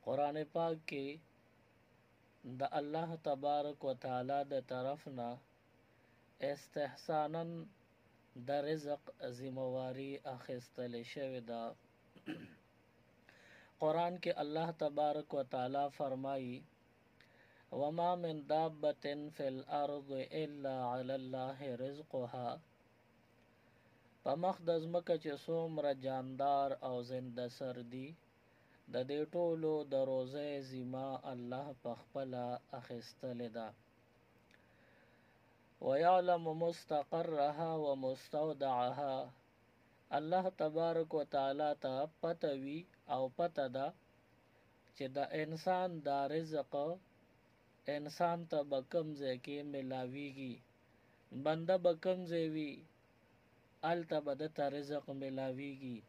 قرآن پاک کې د الله تبارک و تعالی د طرفنا استحسانا د رزق ذمہواری اخیستل شوې ده. قرآن کې الله تبارک و تعالی فرمایي وما من دابة في الأرض إلا على الله رزقها. په مخ د ځمکه چې څومره جاندار او زنده سر دي د دې ټولو د روزۍ ذمه الله په خپله اخیستلې ده. ويعلم مستقرها ومستودعها. الله تبارک و تعالی ته پته وي او پته ده چې د انسان دا رزق انسان ته به کوم ځای کې ملاویږي، بنده به کوم ځای وي هلته به دته رزق ملاویږي.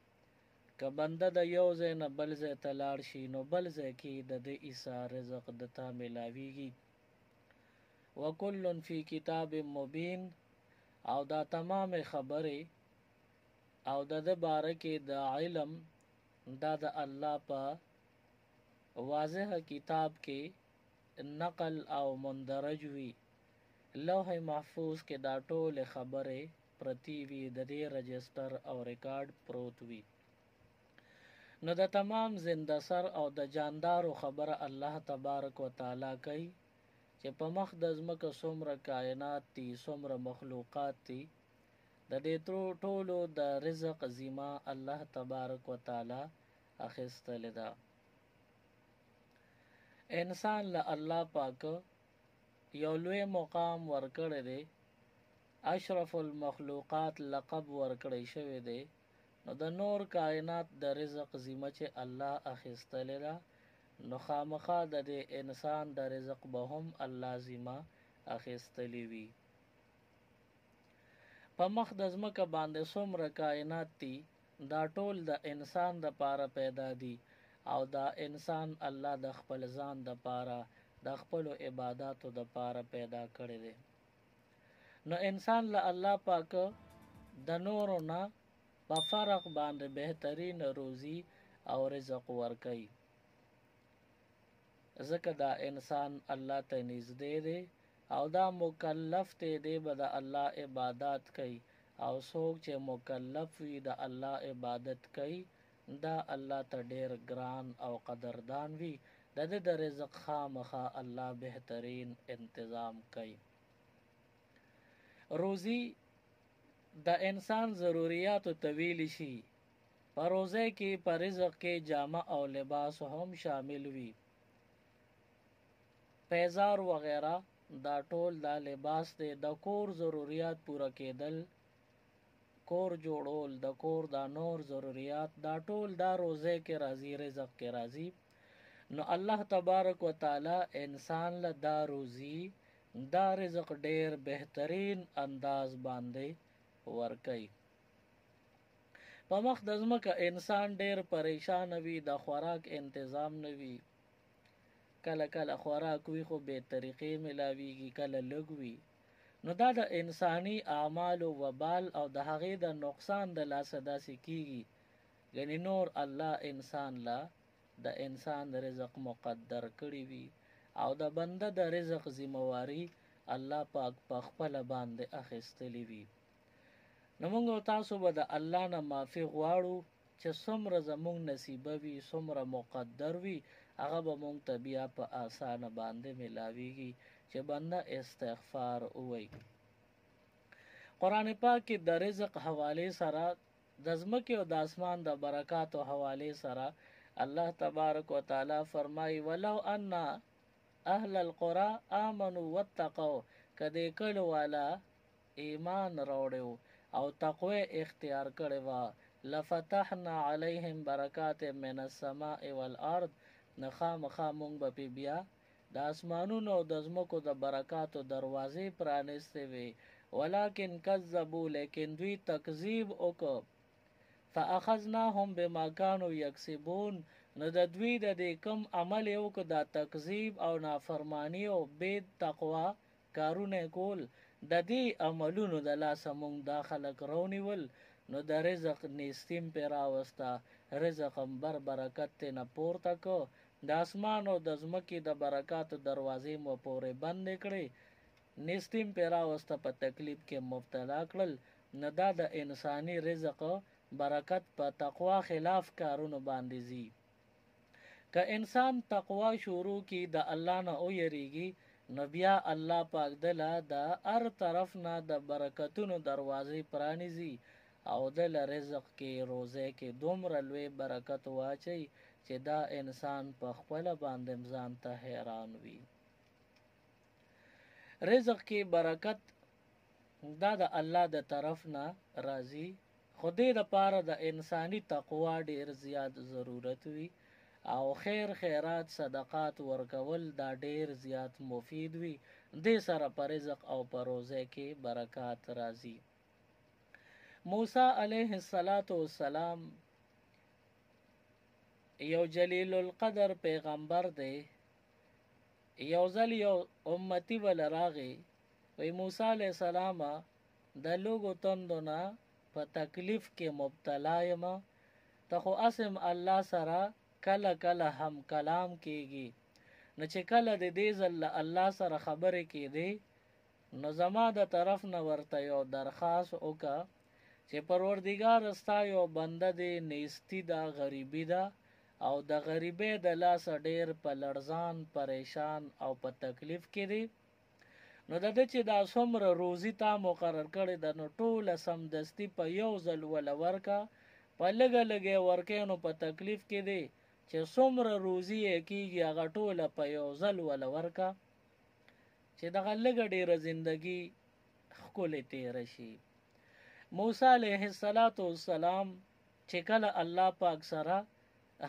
که بنده د یو ځای نه بل ځای ته لاړ شي نو بل ځای کې د ده عیسی رزق دته ملاویږي. وکل فی کتاب مبین. او دا تمام خبرې او د ده باره کې د علم دا د الله په واضح کتاب کې نقل او مندرج وي. لوح محفوظ کې دا ټول خبرې پرتی وي، د دې رجستر او ریکارډ پروت وي. نو د تمام زنده سر او د جاندارو خبره الله تبارک و تعالی کوي چې په مخ د ځمکه څومره کائنات دي، څومره مخلوقات دي، د دې ټولو د رزق ذمه الله تبارک و تعالی اخیستلې ده. انسان له الله پاک یو لوی مقام ورکړی دی، اشرف المخلوقات لقب ورکړی شوی دی. نو د نور کائنات د رزق ذمه چې الله اخیستلې ده نو خامخا د دې انسان د رزق به هم الله ذمه اخیستلی وي. په مخ د ځمکه باندې څومره کائنات دي دا ټول د انسان د پاره پیدا دي او دا انسان الله د خپل ځان د پاره د خپلو عباداتو د پاره پیدا کړی دی. نو انسان له الله پاک د نورو نه په فرق باندې بهترین روزي او رزق ورکوي، ځکه دا انسان الله ته نږدې دی او دا مکلف دی به د الله عبادات کوي. او څوک چې مکلف وي د الله عبادت کوي دا الله ته ډیر ګران او قدردان وي. د دې د رزق خامخا الله بهترین انتظام کوي. روزي د انسان ضروریاتو طویل شي. په روزه کې په رزق کې جامه او لباس هم شامل وي، پیزار وغیرہ دا ټول دا لباس دی. د کور ضروریات پوره کېدل، کور جوړول، د کور دا نور ضروریات دا ټول دا روزه کې راځي، رزق کې راځي. نو الله تبارک و تعالی انسان له دا روزي دا رزق ډیر بهترین انداز باندې ورکوي. په مخ د ځمکه انسان ډیر پریشان وي، د خوراک انتظام نه وي، کله کله خوراک وي خو بې طریقې ملاویږي، کله لږ وي. نو دا د انساني اعمالو وبال او د هغې د نقصان د لاسه داسې کیږي. یعنی نور الله انسان لا د انسان رزق مقدر کړی وي او د بنده د رزق ذمہواری الله پاک په خپله باندې اخیستلی وي. نو موږ تاسو به د الله نه معافي غواړو چې څومره زموږ نصیبه وي، څومره مقدر وي، هغه به موږ ته بیا په اسانه باندې ملاویږي چې بنده استغفار ووایي. قرآن پاک کې د رزق حوالې سره د ځمکې او د اسمان د برکاتو حوالې سره الله تبارک و تعالی فرمایي ولو ان اهل القرى آمنوا واتقوا. کدی کړه والا ایمان راوړو او تقوی اختیار کړي وا لفتحنا علیهم برکات من السماء والارض. نخامخا مونږ به بیا د اسمانونو او د ځمکو د برکاتو دروازې پرانیستې وي. ولکن کذبوا، لیکن دوی تکذیب وکړ. فاخذناهم بما كانوا یکسبون. نو د دوی د دې کم عمل یو که دا تکذیب او نافرمانی او بید تقوا کارونه کول، د دې عملونو د لاسه مونږ دا خلک رونیول. نو د رزق نیستیم پې راوسته، رزق هم برکت ترې نه پورته که د اسمان او د ځمکې د برکاتو دروازې مو پورې بندې کړې، نستیم پې راوسته په تکلیف کې مبتلا کړل. نه دا د انساني رزق برکت په تقوا خلاف کارونو باندې ځي. که انسان تقوا شروع کی د الله نه ویریږي، نو بیا الله پاک دله د هر طرف نه د برکتونو دروازې پرانیزي او دله رزق کې روزه کې دومره لوی برکت واچي چې دا انسان په خپله باندې ځان ته حیران وي. رزق کې برکت دا د الله د طرف نه راځي، خو دې دپاره د انساني تقوا ډیر زیات ضرورت وي او خیر خیرات صدقات ورکول دا ډیر زیات مفید وي. دې سره په رزق او په روزه کې برکات راځي. موسی علیه السلام یو جلیل القدر پیغمبر دی. یو ځل یو امتی ول راغی، وی موسی علیه السلام د لوګو تندو نه په تکلیف کې مبتلا یم، ته خو اسم الله سره کله کله هم کلام کېږي، نو چې کله د دې ځل الله سره خبرې کېدې، نو زما د طرف نه ورته یو درخواست وکړه چې پروردګار ستا یو بنده دی، نیستی دا غریبي ده او د غریبۍ د لاسه ډیر په لړزان پریشان او په تکلیف کې دی، نو د ده چې دا څومره روزي تا مقرر کړې ده، نو ټوله سمدستي په یو ځل وله ورکه، په لږه لږه ورکې، نو په تکلیف کې دی چې څومره روزي یې کېږي هغه ټوله په یو ځل وله ورکه، چې دغه لږه ډیره زندګي ښکلې تېره شي. موسی علیه السلام چې کله الله پاک سره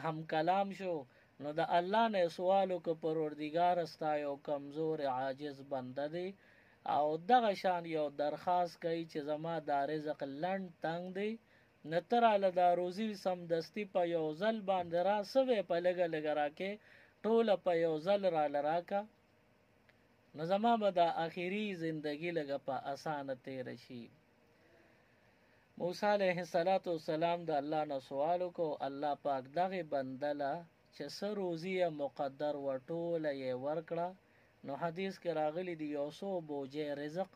هم کلام شو، نو د الله نه سوال وکړ پروردګار ستا یو کمزور عاجز بنده دی او دغه شان یو درخواست کوي چې زما دا رزق لنډ تنګ دی، نه ته راله دا روزي سمدستي په یو ځل باندې را سوې په لږه لږه راکې، ټوله په یو ځل راله راکه، نو زما به دا آخري زندګي لږه په اسانه تېره شي. موسی علیه السلام د الله نه سوال وکړو، الله پاک دغه بنده له چې څه روزي مقدر و ټوله یې ورکړه، نو حدیث کې راغلی دی یو څو بوجې رزق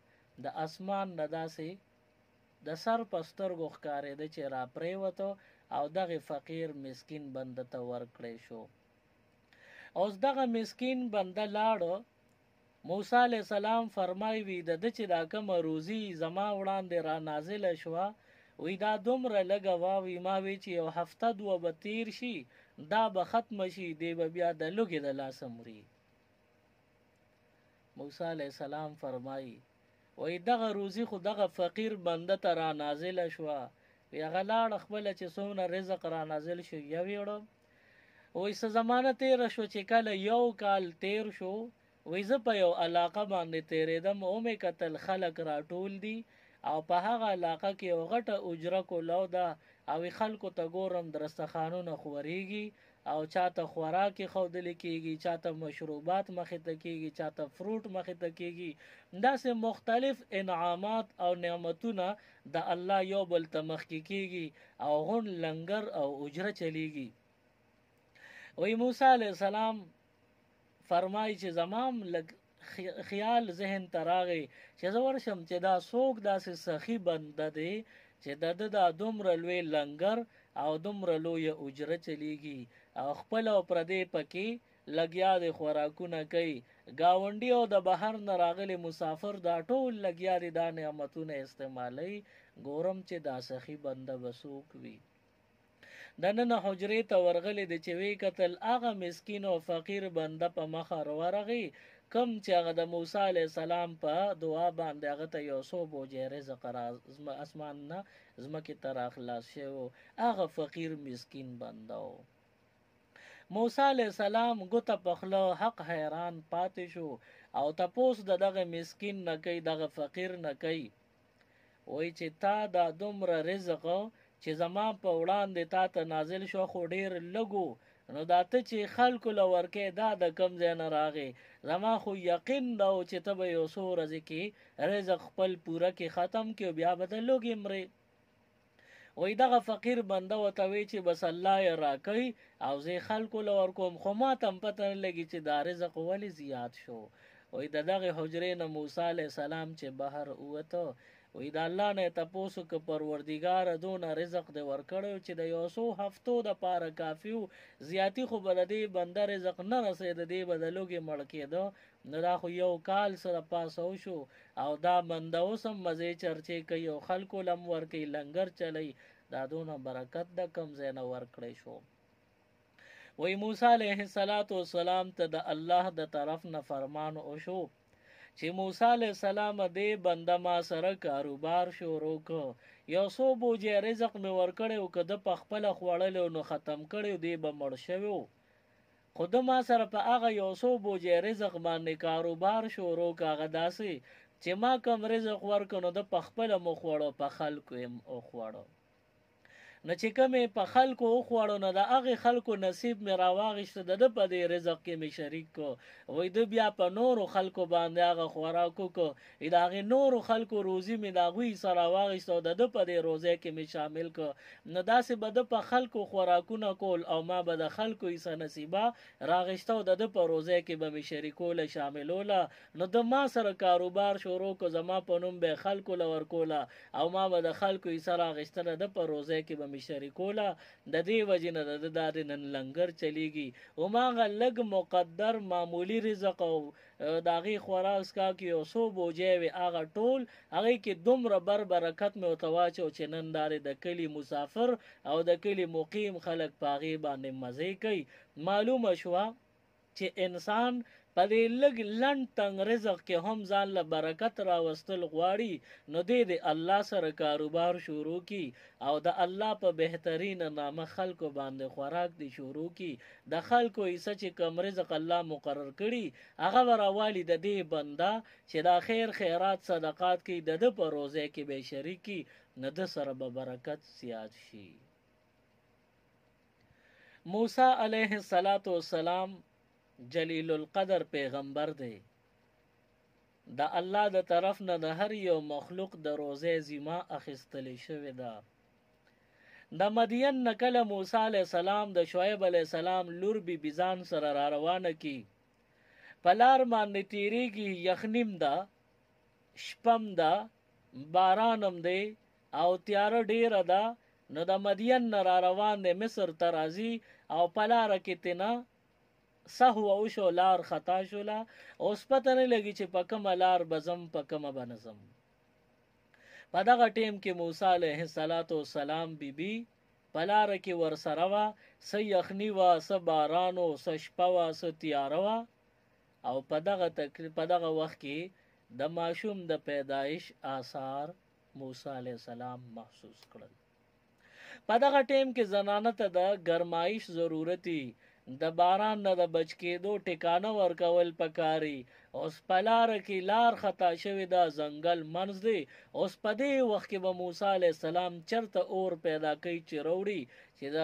د اسمان نه داسې د سر په سترګو ښکارېده چې را پرېوته او دغه فقیر مسکین بنده ته ورکړی شو. اوس دغه مسکین بنده لاړو، موسی علیه السلام فرمایي وي د ده چې دا کومه روزي زما وړاندې را نازله شوه، وی دا دومره لږه وه، وی ما وی چې یو هفته دوه به تیر شي دا به ختمه شي، دی به بیا د لوږې د لاسه مري. موسی علیه السلام فرمایي وی دغه روزي خو دغه فقیر بنده ته را نازله شوه، وی هغه لاړه خپله چې څومره رزق را نازل شو یو یوړه، وی څه زمانه تېره شو چې کله یو کال تیر شو، وی زه په یو علاقه باندې تېرېدم، ومې کتل خلک راټول دي او په هغه علاقه کې یو غټه اجره کولاو ده او خلکو ته ګورم درستخانونه خورېږي او چاته خوراکې ښودلې کېږي، چاته مشروبات مخې ته کېږي، چاته فروټ مخې ته کېږي، داسې مختلف انعامات او نعمتونه د الله یو بل ته مخکې کېږي او غون لنګر او اجره چلیږي. وی موسی علیه السلام فرمایي چې زمام لږ خیال ذهن ته راغی چې زه ورشم چې دا څوک داسې سخي بنده دی چې د ده دا دومره لوی لنګر او دومره لویه اجره چلیږي او خپل او پردی پکې لګیا دی خوراکونه کوي، ګاونډي او د بهر نه راغلي مسافر دا ټول لګیا دي دا نعمتونه استعمالوي، ګورم چې دا سخي بنده به څوک وي. دننه حجرې ته ورغلی دی چې وی کتل هغه مسکین او فقیر بنده په مخه ورغی کم چې هغه د موسی علیه السلام په دعا باندې هغه ته یو څو بوجې رزق اسمان نه ځمکې ته راخلاص شوی، هغه فقیر مسکین بنده و. موسی علیه السلام ګوته په خوله حق حیران پاتې شو او تپوس د دغه مسکین نه کوي، دغه فقیر نه کوي، وی چې تا دا دومره رزق چې زما په وړاندې تا ته نازل شو خو ډیر لږو، نو دا ته چې خلکو له ورکې دا د کم ځای نه راغې، زما خو یقین ده چې ته به یو څو ورځې کې رزق خپل پوره کې ختم کړي بیا به د لوږې مرې. وای دغه فقیر بنده ورته وی چې بس الله یې راکوي او زه خلکو له ورکوم، خو ما ته هم پته نه لګي چې دا رزق ولې زیات شو. وای د دغې حجرې نه موسی علیه السلام چې بهر ووته، وای د الله نه یې تپوس وکړ پروردګاره دونه رزق دې ورکړی چې د یو څو هفتو دپاره کافي و، زیاتي خو به د دې بنده رزق نه رسېده، دې به د لوږې مړ کېده. نو دا خو یو کال سره پاسه وشو او دا بنده اوس هم مزې چرچې کوي او خلکو لم ورکوي، لنګر چلی. دا دونه برکت د کم ځای نه ورکړی شو. وی موسی علیه السلام ته د الله د طرف نه فرمان وشو چې موسی علیه السلام دې بنده ما سره کاروبار شروع کړ، یو څو بوجې رزق مې ورکړی و، که ده په خپله خوړلی نو ختم کړی دی به مړ شوی و، خو ده ما سره په هغه یو څو بوجې رزق باندې کاروبار شروع کړ. هغه داسې چې ما کم رزق ورکړ نو ده په خپله مو خوړو، په خلکو یې وخوړو. نو چې کومې په خلکو وخوړو نو د هغې خلکو نصیب مې راواغېسته، د ده په دې رزق کې مې شریک کړو. وایي ده بیا په نورو خلکو باندې هغه خوراک وکړو، د هغې نورو خلکو روزي مې د هغوی سره راواغېسته او د ده په دې روزۍ کې مې شامل کړو. نو داسې به ده په خلکو خوراکونه کول او ما به د خلکو حصه نصیبه راغېسته او د ده په روزۍ کې به مې شریکوله، شاملوله. نو ده ما سره کاروبار شروع کړو، زما په نوم به یې خلکو له ورکوله او ما به د خلکو حصه راغېستله، ده په روزۍ کې به مې شریکوله. د دې وجې نه د ده دا د نن لنګر چلیږي. هماغه لږ مقدر معمولي رزق او د هغې خوراک څښاک یو څو بوجۍ وې، هغه ټول هغې کې دومره برکت مې ورته واچو چې نن دارې د کلي مسافر او د کلي مقیم خلک په هغې باندې مزې کوي. معلومه شوه چې انسان په دې لږ لنډ تنګ رزق کې هم ځان له برکت راوستل غواړي، نو دې د الله سره کاروبار شروع کی او د الله په بهترین نامه خلکو باندې خوراک دی شروع کی. د خلکو حصه چې کم رزق الله مقرر کړي هغه به راوالي د دې بنده چې دا خیر خیرات صدقات کوي، د ده په روزه کې به شریک کی، نو ده سره به برکت زیات شي. موسی علیه السلام جلیل القدر پیغمبر دی، د الله د طرف نه د هر یو مخلوق د روزه ذمه اخیستلی شوې ده. د مدین نه کله موسی علیه السلام د شعیب علیه السلام لور بی ځان سره را روانه کی، په لار باندې تیریږي، یخنیم ده، شپم ده، بارانم دی او تیاره ډیره ده. نو د مدین نه را روان دی، مصر ته راځي او په لاره کې تینا سهو وشو، لار خطا شوله، اوس پته نه لګي چې په کومه لار بزم په کومه بنظم. په دغه ټیم کې موسی علیه السلام بیبي په لاره کې ورسره وه، څه یخني وه، څه باران و، څه شپه وه، څه تیاره وه. او په دغه وخت کې د ماشوم د پیدایش آثار موسی علیه السلام محسوس کړل. په دغه ټیم کې زنانه ته د ګرمایش ضرورتي، د باران نه د بچ کېدو ټکانه ورکول پکاري. اوس په لاره کې لار خطا شوې ده، ځنګل منځ دی. اوس په دې وخت کې به موسی علیه السلام چرته اور پیدا کوي چې راوړي چې د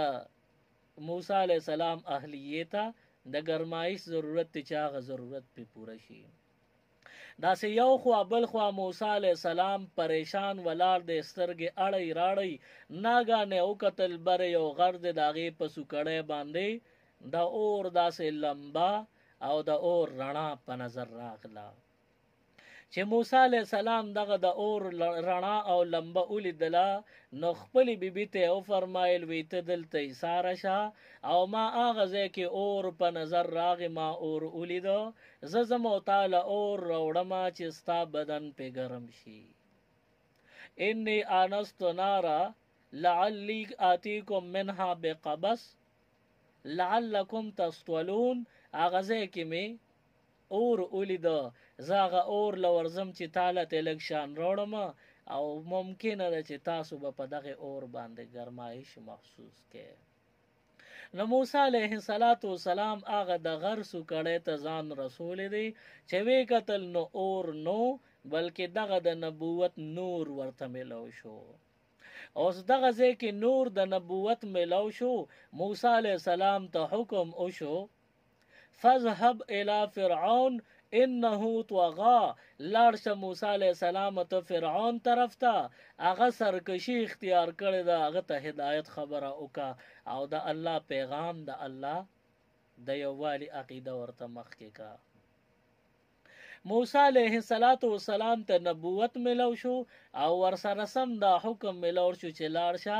موسی علیه السلام اهلیې ته د ګرمایش ضرورت دی چې هغه ضرورت پې پوره شي. داسې یو خوا بل خوا موسی علیه السلام پریشان ولاړ دی، سترګې اړی راړی. ناګانې وکتل بر یو غر دی، د هغې په سوکړی باندې د اور داسې لمبه او د اور رڼا په نظر راغله. چې موسی علیه السلام دغه د اور رڼا او لمبه ولیدله نو خپلې بیبي ته یې وفرمایل، وی ته دلته ایساره شه او ما هغه ځای کې اور په نظر راغی، ما اور ولیده، زه ځم او تا له اور راوړمه چې ستا بدن پې ګرم شي. انی آنست نارا لعلی آتیکم منها بقبس لعلکم تسطلون. هغه ځای کې مې اور ولیده، زه هغه اور له ورځم چې تاله ته لږ شان راوړم او ممکنه ده چې تاسو به په دغې اور باندې ګرمایش محسوس کړئ. نو موسی علیه السلام هغه د غر سوکړی ته ځان رسولی دی چې ویې کتل نو اور نو بلکې دغه د نبوت نور ورته میلو شو. اوس دغه ځای کې نور د نبوت میلو شو. موسی علیه السلام ته حکم وشو، فذهب الی فرعون انه طغى، لاړ شه موسی علیه السلام ته فرعون طرف ته، هغه سرکشي اختیار کړې ده، هغه ته هدایت خبره وکړه او د الله پیغام د الله د یووالي عقیده ورته مخکې کا. موسی علیه السلام ته نبوت ملو شو او ورسره سم دا حکم ملو شو چې لاړ شه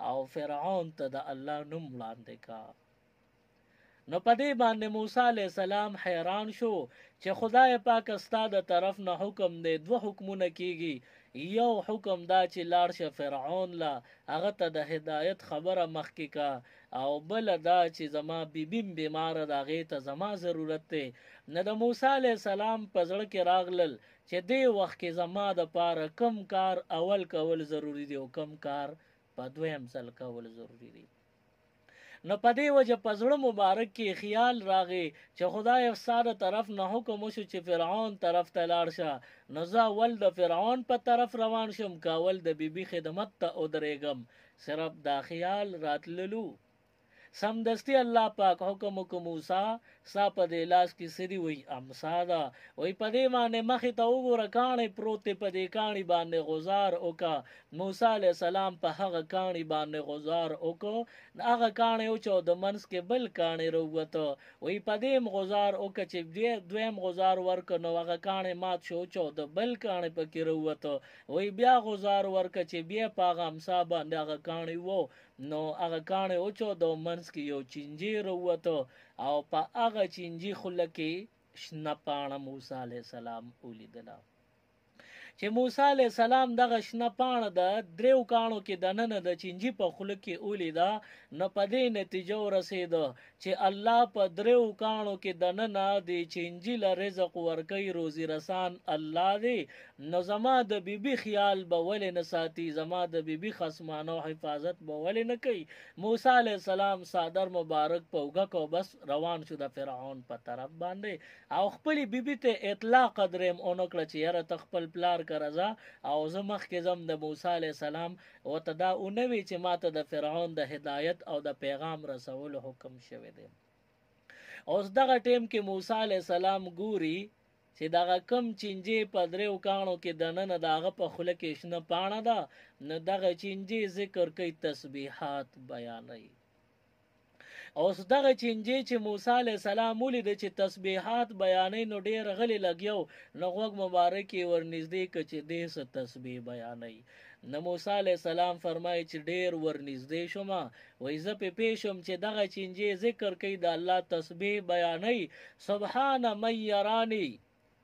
او فرعون ته د الله نوم وړاندې کا. نو په دې باندې موسی علیه السلام حیران شو چې خدای پاک ستا د طرف نه حکم دی، دوه حکمونه کیږي، یو حکم دا چې لاړ شه فرعون لا هغه ته د هدایت خبره مخکې کا، او بل دا چې زما بیبیم بیماره ده هغې ته زما ضرورت دی. نه د موسی علیه السلام په زړه کې راغلل چې دې وخت کې زما د پاره کم کار اول کول ضروری دی او کم کار په دویم ځل کول ضروری دی. نو په دې وجه په زړه مبارک کې خیال راغی چې خدای افساده طرف نه حکم وشو چې فرعون طرف ته لاړ شه، نو زه اول د فرعون په طرف روان شم که اول د بیبي خدمت ته ودرېږم. صرف دا خیال راتللو سمدستی الله پاک حکم وکړ موسی ستا په دې لاس کې څه دي؟ وایي امسا ده. وایي په دې باندې مخې ته وګوره کاڼی پروت دی، په دې کاڼي باندې غزار وکړه. موسی علیه السلام په هغه کاڼي باندې غزار وکړو، هغه کاڼی وچو د منځ کې بل کاڼی راووته. وایي په دې هم غزار وکړه چې دویم غزار ورکړه نو هغه کاڼی مات شو وچو د بل کاڼی پکې راووته. وایي بیا غزار ورکړه چې بیا په هغه امسا باندې هغه کاڼی و، نو هغه کاڼی وچو د منځ کې یو چینجی راووته او په هغه چینجی خوله کې شنه پاڼه موسی علیه السلام ولیدله. چې موسی علیه السلام دغه شنه پاڼه د دریو کاڼو کې دننه د چینجي په خوله کې ولیده، نو په دې نتیجه ورسېده چې الله په دریو کاڼو کې دننه د چینجي له رزق ورکوي، روزي رسان الله دی. نو زما د بیبي خیال به ولې نه ساتي، زما د بیبي خصمانو حفاظت به ولې نه کوي. موسی علیه السلام صادر مبارک په اوږه کو بس روان شو د فرعون په طرف باندې، او خپلې بیبي ته اطلاق دریم اونو کړه چې یاره ته خپل پلار کرزا او زه مخکې ځم د موسی علیه السلام ورته دا اونوي چې ماته د فرعون د هدایت او د پیغام رسولو حکم شوی دی. اوس دغه ټیم کې موسی علیه السلام ګوري چې دغه کم چینجی په دریو کاڼو کې دننه د هغه په خوله کې شنه پاڼه ده، نو دغه چینجی ذکر کوي، تسبیحات بیانوي. اوس دغه چینجی چې موسی علیه السلام ولیده چې تسبیحات بیانوي نو ډېر غلی لګیو، نو غوږ مبارک یې ورنږدې که چې دې څه تسبیح بیانوي. نو موسی علیه السلام فرمایي چې ډېر ورنږدې شومه، وایي زه پې پوه شوم چې دغه چینجی ذکر کوي د الله تسبیح بیانوي. سبحان من یرانی،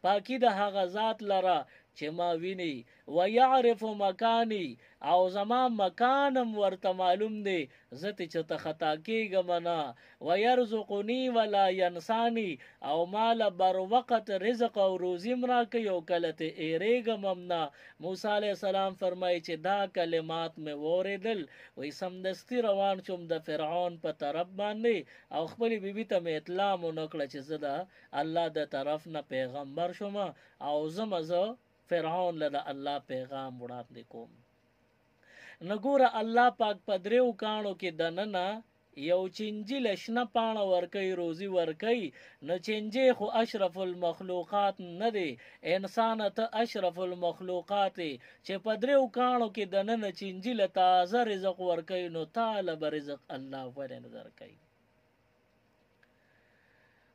پاکی د هغه ذات لره چې ما ویني، و یعرف مکانی، او زما مکانم ورته معلوم دی، زه ته چې ته خطا کېږم نه، و یرزقنی ولا ینسانی، او مال بر وقت رزق او روزیم راکوي او کله ته ایریږم هم نه. موسی علیه السلام فرمایي چې دا کلمات مې واورېدل، وایي سمدستي روان شوم د فرعون په طرف باندې او خپلې بیبي ته مې اطلاع ونه کړه چې زه د الله د طرف نه پیغمبر شوم او زه فرعون له د الله پیغام وړاندې کوم. نو ګوره الله پاک په دریو کاڼو کې دننه یو چینجي له شنه پاڼه ورکوي، روزي ورکوي. نو چینجي خو اشرف المخلوقات نه دی، انسان ته اشرف المخلوقات چې په دریو کاڼو کې دننه چینجي له تازه رزق ورکوي، نو تاله به رزق الله ولې نه درکوي.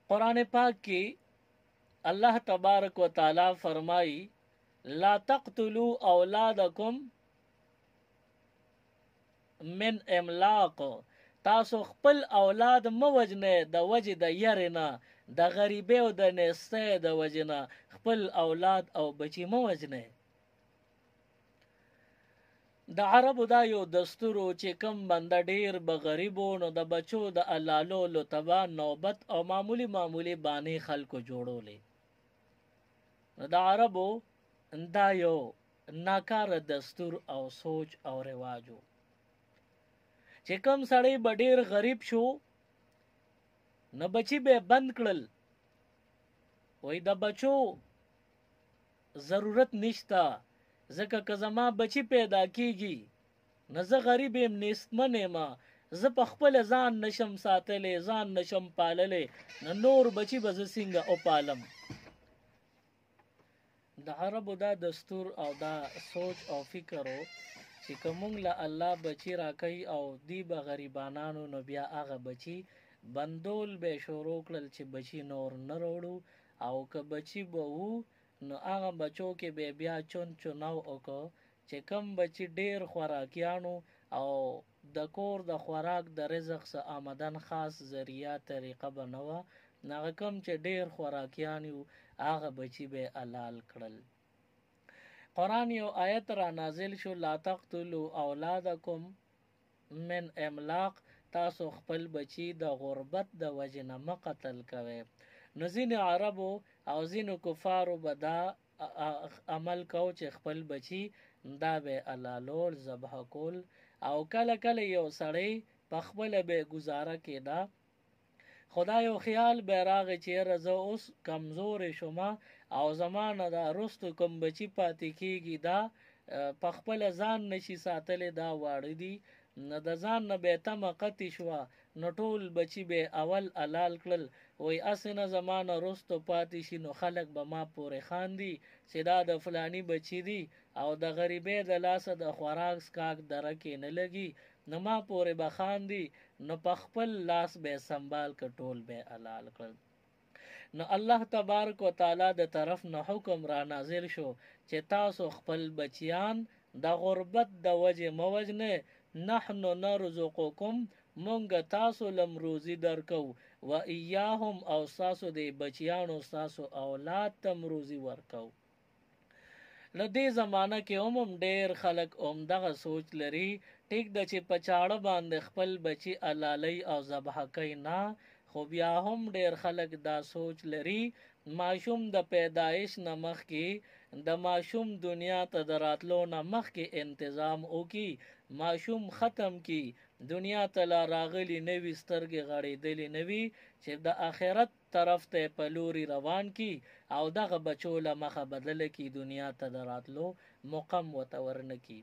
قرآن پاک کې الله تبارک و تعالی فرمایي لا تقتلوا اولادکم من املاق، تاسو خپل اولاد مه وژنئ د وجې د یرې نه، د غریبۍ او د نیستۍ د وجې نه خپل اولاد او بچي مه وژنئ. د عربو دا یو دستور و چې کم بنده ډیر به غریب و نو د بچو د حلالولو تبا نوبت او معمولی بانې خلکو جوړولې. نو د عربو دا یو ناکاره دستور او سوچ او رواجو چې کم سړی به ډیر غریب شو نو بچی به بند کړل، وای د بچو ضرورت نشته، ځکه که زما بچی پیدا کیږي نو زه غریب یم نیستمن یم، زه په خپل ځان نشم ساتلی، ځان نشم پاللی، نو نور بچی به زه څنګه وپالم. د عربو دا دستور او دا سوچ او فکر و چې که مونږ له الله بچي راکوي او دی به غریبانانو، نو بیا هغه بچي بندول به شروع کړل چې بچي نور نه راوړو، او که بچي به وو نو هغه بچو کې به بیا چون چونو وکړو چې کم بچي ډیر خوراکیانو او د کور د خوراک د رزق څخه آمدن خاص ذریعہ طریقه به نه وه، هغه کم چې ډیر خوراکیان یو هغه بچي به حلال کړل. قرآن یو آیت را نازل شو، لا تقتلوا اولادکم من املاق، تاسو خپل بچي د غربت د وجې نه مه قتل کوئ. نو ځینې عربو او ځینې کفارو به دا عمل کو چې خپل بچي دا به حلالول، ذبح کول، او کله کله یو سړی په خپله به ګزاره کېده، خدا یو خیال به راغی چې یاره زه اوس کمزورې شومه او زما نه دا رستو کوم بچي پاتې کېږي دا په خپله ځان نشي ساتلی، دا واړه دي، نو د ځان نه به تمه قطع شوه، نو ټول بچي به اول حلال کړل. وایي هسې نه زما نه رستو پاتې شي نو خلک به ما پورې خاندي چې دا د فلاني بچي دي او د غریبۍ د لاسه د خوراک سکاک دره کې نه لګي، نو ما پورې به خاندي، نو په خپل لاس به سنبال که ټول به حلال کړل. نو الله تبارک و تعالی د طرف نه حکم را نازل شو چې تاسو خپل بچیان د غربت د وجې مه وژنئ، نحنو نرزقکم، مونږ تاسو لم روزي درکو، و ایاهم، او ستاسو د بچیانو ستاسو اولاد تم روزي ورکو. نو دې زمانه کې هم ډیر خلک دغه سوچ لري، ټیک ده چې په چاړه باندې خپل بچي حلالوي او ذبح کوي نه، خو بیا هم ډیر خلک دا سوچ لري ماشوم د پیدایش نه مخکې د ماشوم دنیا ته د راتلو نه مخکې انتظام وکړي، ماشوم ختم کی، دنیا ته لا راغلی نوي، سترګې غړېدلې نوي، چې د آخرت طرف ته په لوري روان کی او دغه بچو له مخه بدله کی، دنیا ته د راتلو مقام ورته ورنکي.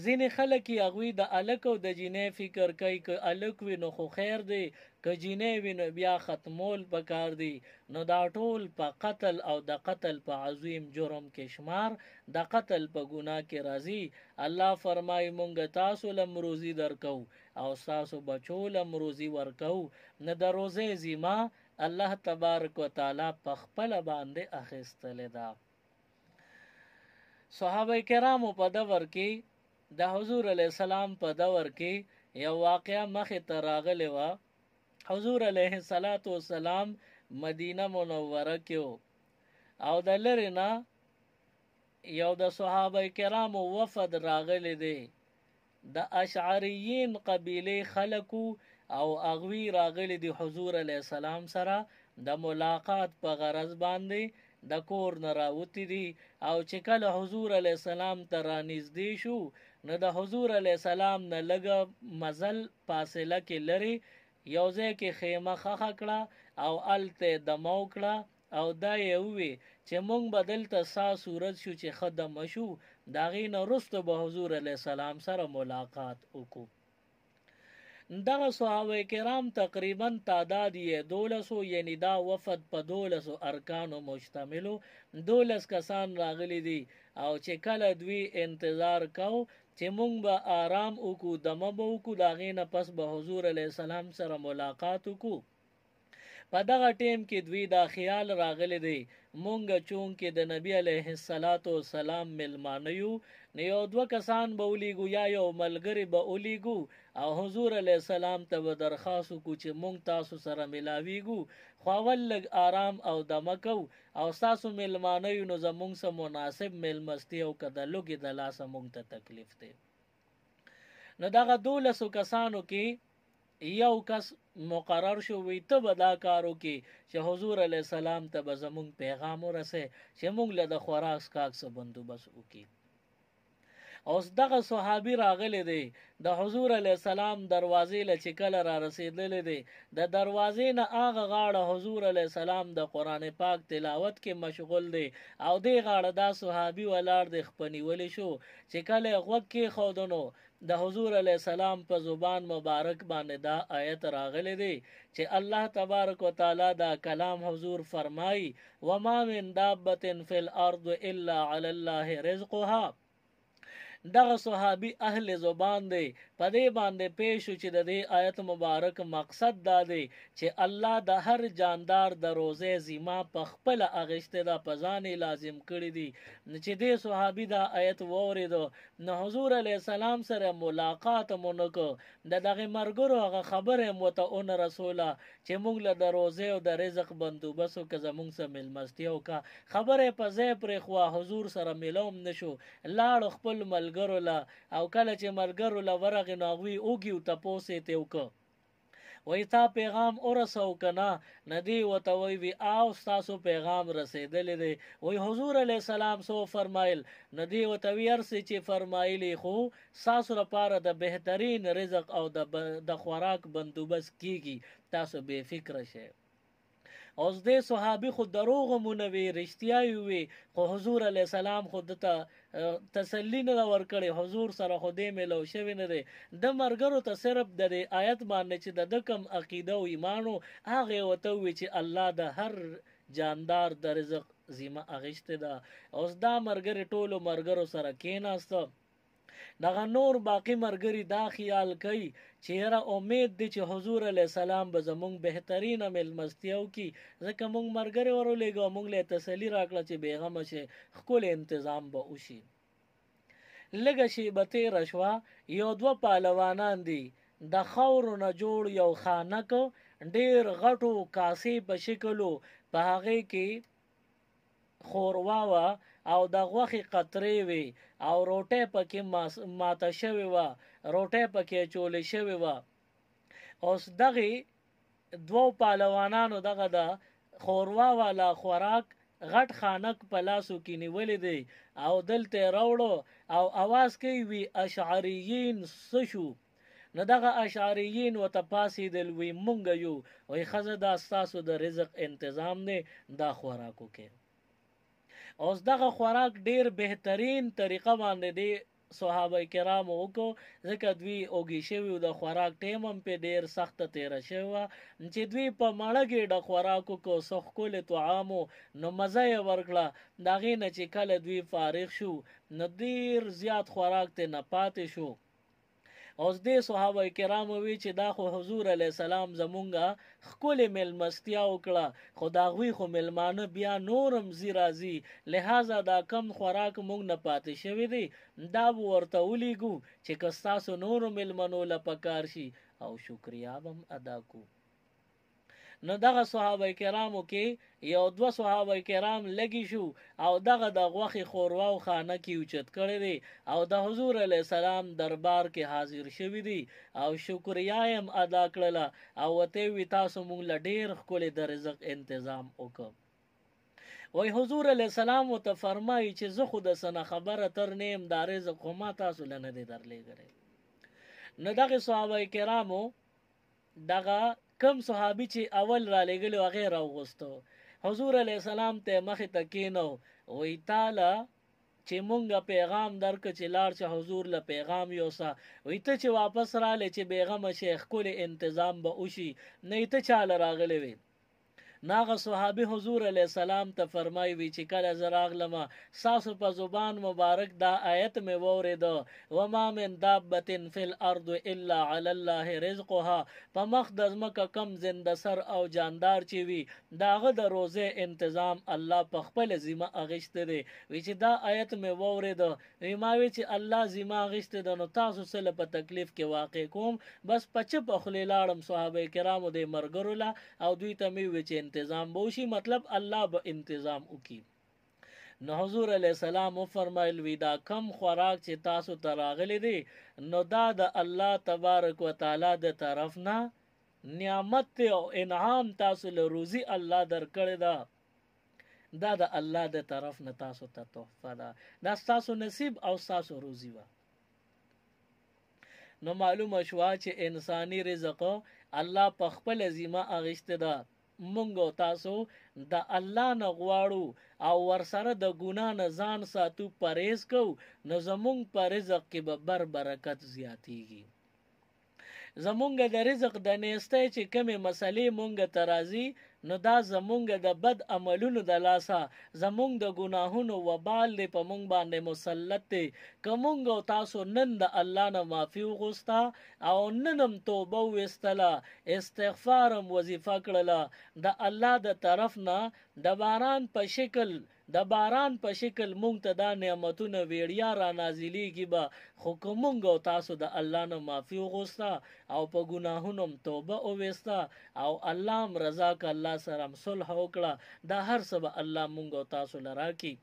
ځینې خلک یې هغوی د هلک او د جینۍ فکر کوي، که هلک وي نو خو خیر دی، که جینۍ وي نو بیا ختمول پکار دی، نو دا ټول په قتل او د قتل په عظیم جرم کې شمار، د قتل په ګناه کې راځي. الله فرمایي مونږ تاسو لم روزي درکو او تاسو بچو لم روزي ورکو. نه د روزې ذمه الله تبارک و تعالی په خپله باندې اخیستلې ده. صحابه کرامو په دور کې د حضور علیه السلام په دور کې یو واقعه مخې ته راغلی وه. حضور علیه السلام مدینه منوره کې او د لرې نه یو د صحابه کرامو وفد راغلی دی، د اشعریین قبیلې خلکو او هغوی راغلی دی حضور علیه السلام سره د ملاقات په غرض باندې د کور نه راوتي دي، او چې کله حضور علیه السلام ته رانږدې شو نو د حضور علیه السلام نه لږه مزل فاصله کې لري یو ځای کې خیمه خښه کړه او هلته دمه وکړه، او دا یې ووی چې مونږ به دلته سا صورت شو چې ښه دمه شو، د هغې نه وروسته به حضور علیه السلام سره ملاقات وکړو. دغه صحابه کرام تقریبا تعداد یې 12، یعنی دا وفد په 12 ارکانو مشتملو 12 کسان راغلی دي، او چې کله دوی انتظار کو چې مونږ به آرام وکړو، دمه به وکړو، د هغې نه پس به حضور علیه السلام سره ملاقات وکړو. په دغه ټیم کې دوی دا خیال راغلی دی مونږ چون کې د نبی علیه السلام ملمانه یو، نو یو 2 کسان به ولیږو یا یو ملګری به ولیږو او حضور علیه السلام ته به درخواست وکړو چې مونږ تاسو سره ملاویږو، خو اول لږ آرام او دمه کو، او ستاسو ملمانه یو نو زمونږ سره مناسب ملمستي او که د لوږې د لاسه مونږ ته تکلیف دی. نو دغه 12 کسانو کې یو کس مقرر شو، وی ته به دا کار وکړي چې حضور علیه السلام ته به زمونږ پیغام ورسې چې مونږ له د خوراک څښاک څه بندوبست وکړي. اوس دغه صحابي راغلی دی د حضور علی السلام دروازې له چې کله را رسیدلی دی د دروازې نه هغه غاړه حضور علی السلام د قرآن پاک تلاوت کې مشغول دی او دې غاړه دا صحابي ولاړ دی خپنیولی شو چې کله یې غوږ کېښودنو د حضور علی السلام په زبان مبارک باندې دا آیت راغلی دی چې الله تبارک وتعالی دا کلام حضور فرمایي وما من دابة فی الارض الا علی الله رزقها. دغه صحابي اهل زبان دی په دې باندې پیښ شو چې د دې آیت مبارک مقصد دا دی چې الله د هر جاندار د روزې ذمه په خپل اغشته د پزانې لازم کړی دی چې دې صحابي دا آیت ووریدو نو حضور علی السلام سره ملاقات مونږ دغه مرګرو هغه خبره متون رسوله چې موږ له د روزې او د رزق بندوبسو که زمونږ سره ملمستیو کا خبره په ځای پرې خوا حضور سره ملوم نشو لاړ خپل ملګرو له او کله چې ملګرو له ورغې نو هغوی اوږي او تپوس یې ترې وکړه وی تا پیغام ورسو کنه ندی ورته وی او ستاسو پیغام رسیدلی دی وی حضور علیه السلام سو فرمایل ندی ورته وی هر څه چې فرمایلی خو ستاسو لپاره د بهترین رزق او د خوراک بندوبست کیږي تاسو بې فکره شئ. اوس دې صحابي خو دروغ مونوي رښتیا وي خو حضور علیه السلام خود ته تسلی نه ورکړي حضور سره خو دې ملو شوی نه دی د مرګرو ته صرف د آیت باندې چې د کم عقیده او ایمانو هغه وته وی چې الله د هر جاندار د رزق ذمه اغشته ده. اوس دا مرګري ټولو مرګرو سره کېناسته دغه نور باقی مرګري دا خیال کوي چې یاره امید دی چې حضور علیه السلام به زمونږ بهترینه مېلمستیا وکړي ځکه مونږ مرګري ورولېږو مونږ له تسلي راکړه چې بېغمه شي ښکلی انتظام به وشي. لږه شیبه تېره شوه یو دوه پهلوانان دي د خاورو نه جوړ یو خانک ډېر غټو کاسې په شکلو په هغې کې خوروا وه او د غوښې قطرې وې او روټۍ پکې ماته شوې وه روټۍ پکې اچولې شوې وه. اوس دغې دوو پهلوانانو دغه د خوروا والا خوراک غټ خانک په لاسو کې نیولې دی او دلته یې راوړو او اواز کوي وي اشعریین څه شو نو دغه اشعریین ورته پاڅېدل وی مونږ یو وی ښځه دا ستاسو د رزق انتظام دی دا خوراک وکړئ. اوس دغه خوراک ډیر بهترین طریقه باندې دی صحابه کرامو وکړو ځکه دوی اوږي شوي د خوراک ټیم هم پې ډېر سخته تېره شوې وه چې دوی په مړه ګېډه خوراک وکړو څه ښکلې طعامو نو مزه یې ورکړه د هغې نه چې کله دوی فارغ شو نو ډېر زیات خوراک ترې نه پاتې شو. اوس دې صحابه کرامو وی چې دا خو حضور علیه السلام زمونږه ښکلې مېلمستیا وکړه خو د هغوی خو مېلمانه بیا نورم ځي راځي لہذا دا کم خوراک مونږ نه پاتې شوی دی دا به ورته ولیږو چې که ستاسو نورو مېلمنو له پکار شي او شکریا به هم ادا کو. نو دغه صحابه کرامو کې یو دوه صحابه کرام لګي شو او دغه د غوښې خوروا او خانه کې اوچت کړی دی او د حضور علیه السلام دربار کې حاضر شوي دي او شکریا یې هم ادا کړله او ورته وي تاسو مونږ له ډېر ښکلې د رزق انتظام وکړ. وی حضور علیه السلام ورته فرمایي چې زه خو د څه نه خبره تر نه یم دا رزق خو ما تاسو له نه دی درلېږلی. نو دغې صحابه کرامو دغه کم صحابي چې اول را لېږلي هغې راوغوستو حضور علیه السلام ته مخې ته کېنو وی تاله چې مونږه پیغام درکړه چې لاړ شه حضور له پیغام یوسه وی ته چې واپس رالی چې بېغمه شی ښکلې انتظام به وشي نه ته چاله راغلی وې. ناغه صحابي حضور علیه السلام ته فرمایي وی چې کله زه راغلمه ستاسو په زبان مبارک دا آیت مې واورېده وما من دابة فی الارض الا علی الله رزقها په مخ د ځمکه کم زنده سر او جاندار چې وي د هغه د روزې انتظام الله په خپله ذمه اخیستی دی. وی چې دا آیت مې واورېده وی ما وی چې الله ذمه اخیستی ده نو تاسو څه له په تکلیف کې واقع کوم بس په چپه خولې لاړم صحابه کرامو دې ملګرو له او دوی ته مې وویل چې انتظام بوشي مطلب الله به انتظام وکي. نو حضور علیه السلام وفرمایل وی دا کم خوراک چې تاسو ته راغلی دی نو دا د الله تبارک وتعالی د طرف نه نعمت او انعام تاسو له روزي الله درکړی ده دا د الله د طرف نه تاسو ته تحفه ده، دا ستاسو نصیب او ستاسو روزي وه. نو معلومه شوه چې انساني رزق الله په خپله ذمه اخیسته ده. مونږ او تاسو د الله نه غواړو او ورسره د ګناه نه ځان ساتو، پرهیز کوو، نو زمونږ په رزق کې به برکت زیاتیږي. زمونږ د رزق د نیستۍ چې کمې مسلې مونږ ته راځي، نو دا زمونږ د بد عملونو د لاسه زمونږ د ګناهونو وبال دی په مونږ باندې مسلط دی. که مونږ او تاسو نن د الله نه معافي وغوسته او نن هم توبه وویستله، استغفار هم وظیفه کړله، د الله د طرف نه د باران په شکل مونږ ته دا نعمتونه ویړیا را نازلیږي به. خو که مونږ او تاسو د الله نه معافي وغوسته او په ګناهونو هم توبه وویسته او الله هم رضا که الله سره هم صلح وکړه، دا هر څه به الله مونږ او تاسو له راکړي.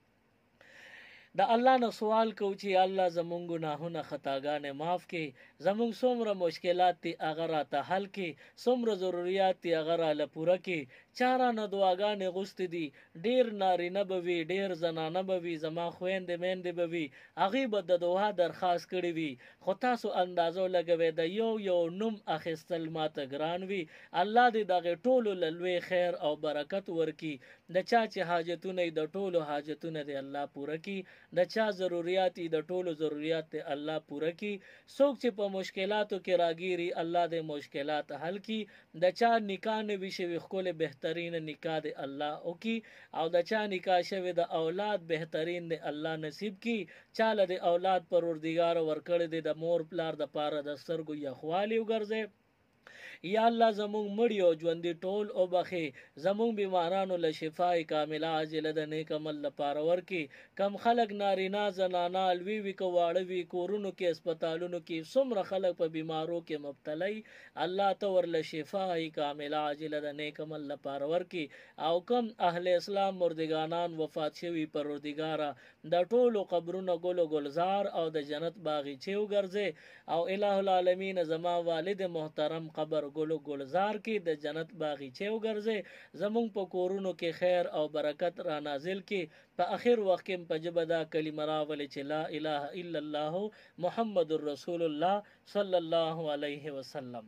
د الله نه سوال کوو چې الله زمونږ ګناهونه خطاګانې معاف کړي، زمونږ څومره مشکلات دي هغه راته حل کړي، څومره ضروریات دي هغه راله پوره کړي. چا رانه دعاګانې غوښتې دي، ډېر نارینه به وي، ډېر زنانه به وي، زما خویندې میندې به وي، هغوی به د دعا درخواست کړی وي. خو تاسو اندازه ولګوئ د یو نوم اخیستل ماته ګران وي. الله دې دغې ټولو له لوی خیر او برکت ورکړي. د چا چې حاجتونه د ټولو حاجتونه دې الله پوره کړي، د چا ضروريات د ټولو ضروريات ته الله پوره کړي. څوک چې په مشکلاتو کې راګيري الله دې مشکلات حل کړي. د چا نکاح نه وي شوي ښکلې بهترین نکاح دې الله وکړي، او د چا نکاح شوی د اولاد بهترین دې الله نصیب کړي. چاله د اولاد پروردګار ورکړی دې د مور پلار د پاره د سترګو یخوالي وګرځي. یا الله زمونږ مړي او ژوندي ټول وبخې، زمونږ بیمارانو له شفای کامله عاجله د نیک عمل لپاره ورکړي. کم خلک نارینه زنانه لوی وي که واړه وي، کورونو کې هسپتالونو کې څومره خلک په بیمارو کې مبتلای، الله ته ورله شفای کامله عاجله د نیک عمل لپاره ورکړي. او کم اهل اسلام مردگانان وفات شوي پروردګاره د ټولو قبرونه ګل و ګلزار او د جنت باغچې وګرځي. او الہ العالمین زما والد محترم قبر ګلو ګلزار کې د جنت باغچې وګرځي. زمونږ په کورونو کې خیر او برکت را نازل کې. په اخر وخت کې په جبه دا کلمه راولي چې لا اله الا الله محمد رسول الله صلی الله علیه وسلم.